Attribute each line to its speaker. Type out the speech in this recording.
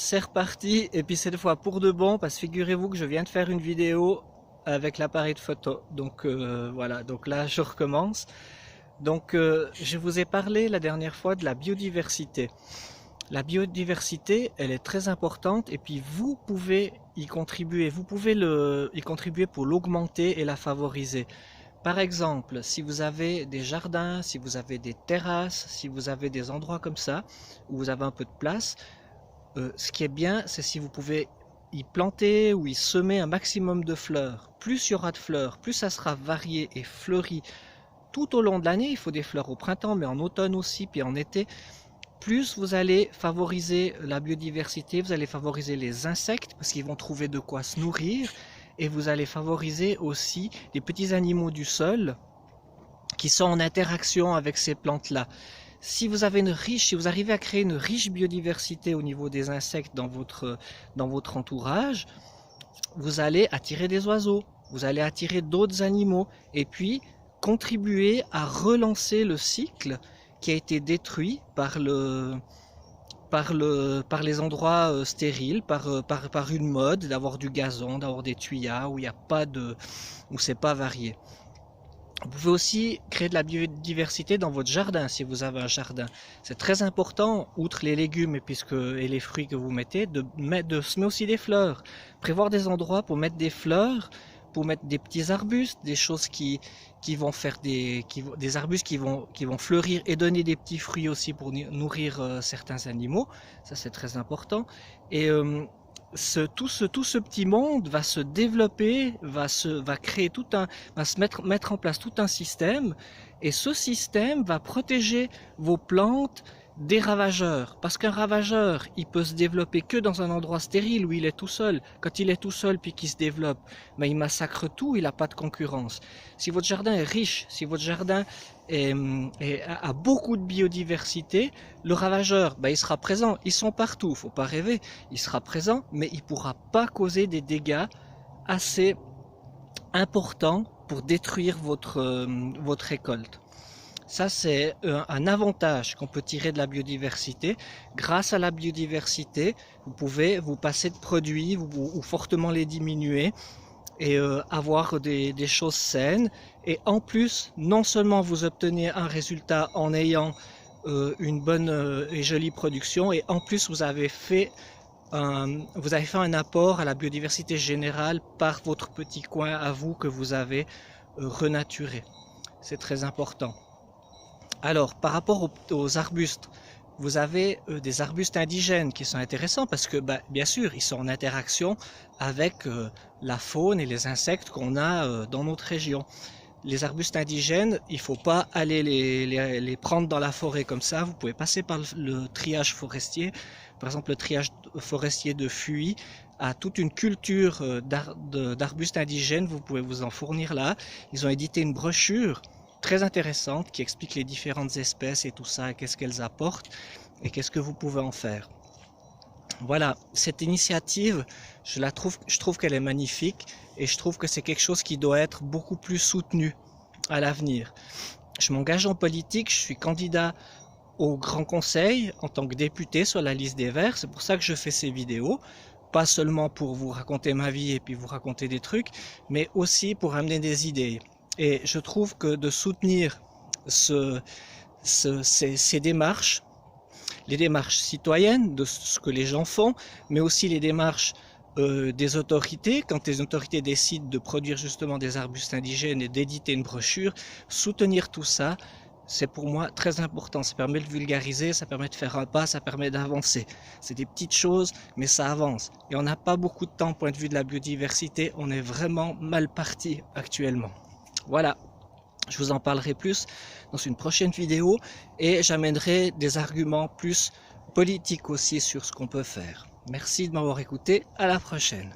Speaker 1: c'est reparti, et puis cette fois pour de bon, parce que figurez-vous que je viens de faire une vidéo avec l'appareil de photo. Donc voilà, donc là je recommence. Donc je vous ai parlé la dernière fois de la biodiversité. La biodiversité, elle est très importante, et puis vous pouvez y contribuer. Vous pouvez y contribuer pour l'augmenter et la favoriser. Par exemple, si vous avez des jardins, si vous avez des terrasses, si vous avez des endroits comme ça, où vous avez un peu de place, ce qui est bien, c'est si vous pouvez y planter ou y semer un maximum de fleurs. Plus il y aura de fleurs, plus ça sera varié et fleuri tout au long de l'année. Il faut des fleurs au printemps, mais en automne aussi, puis en été. Plus vous allez favoriser la biodiversité, vous allez favoriser les insectes, parce qu'ils vont trouver de quoi se nourrir, et vous allez favoriser aussi les petits animaux du sol qui sont en interaction avec ces plantes-là. Si vous arrivez à créer une riche biodiversité au niveau des insectes dans votre entourage, vous allez attirer des oiseaux, vous allez attirer d'autres animaux, et puis contribuer à relancer le cycle qui a été détruit par les endroits stériles, par une mode d'avoir du gazon, d'avoir des tuyas où il n'y a pas de, où c'est pas varié. Vous pouvez aussi créer de la biodiversité dans votre jardin si vous avez un jardin. C'est très important, outre les légumes et les fruits que vous mettez, de semer aussi des fleurs. Prévoir des endroits pour mettre des fleurs, pour mettre des petits arbustes, des choses qui vont faire des arbustes qui vont fleurir et donner des petits fruits aussi pour nourrir certains animaux. Ça c'est très important. Et tout ce petit monde va se développer, va créer va se mettre en place tout un système, et ce système va protéger vos plantes des ravageurs. Parce qu'un ravageur, il peut se développer que dans un endroit stérile où il est tout seul. Quand il est tout seul puis qu'il se développe, ben il massacre tout, il n'a pas de concurrence. Si votre jardin est riche, si votre jardin a beaucoup de biodiversité, le ravageur, ben il sera présent. Ils sont partout, faut pas rêver. Il sera présent, mais il pourra pas causer des dégâts assez importants pour détruire votre récolte. Ça, c'est un avantage qu'on peut tirer de la biodiversité. Grâce à la biodiversité, vous pouvez vous passer de produits ou fortement les diminuer et avoir des choses saines. Et en plus, non seulement vous obtenez un résultat en ayant une bonne et jolie production, et en plus vous avez fait un apport à la biodiversité générale par votre petit coin à vous que vous avez renaturé. C'est très important. Alors, par rapport aux arbustes, vous avez des arbustes indigènes qui sont intéressants parce que, bien sûr, ils sont en interaction avec la faune et les insectes qu'on a dans notre région. Les arbustes indigènes, il ne faut pas aller les prendre dans la forêt comme ça. Vous pouvez passer par le triage forestier. Par exemple, le triage forestier de Fuy a toute une culture d'arbustes indigènes. Vous pouvez vous en fournir là. Ils ont édité une brochure très intéressante qui explique les différentes espèces et tout ça, qu'est-ce qu'elles apportent et qu'est-ce que vous pouvez en faire. Voilà, cette initiative, je trouve qu'elle est magnifique, et je trouve que c'est quelque chose qui doit être beaucoup plus soutenu à l'avenir. Je m'engage en politique, je suis candidat au Grand Conseil en tant que député sur la liste des Verts, c'est pour ça que je fais ces vidéos, pas seulement pour vous raconter ma vie et puis vous raconter des trucs, mais aussi pour amener des idées. Et je trouve que de soutenir ces démarches, les démarches citoyennes de ce que les gens font, mais aussi les démarches des autorités, quand les autorités décident de produire justement des arbustes indigènes et d'éditer une brochure, soutenir tout ça, c'est pour moi très important. Ça permet de vulgariser, ça permet de faire un pas, ça permet d'avancer. C'est des petites choses, mais ça avance. Et on n'a pas beaucoup de temps, point de vue de la biodiversité, on est vraiment mal parti actuellement. Voilà, je vous en parlerai plus dans une prochaine vidéo, et j'amènerai des arguments plus politiques aussi sur ce qu'on peut faire. Merci de m'avoir écouté, à la prochaine.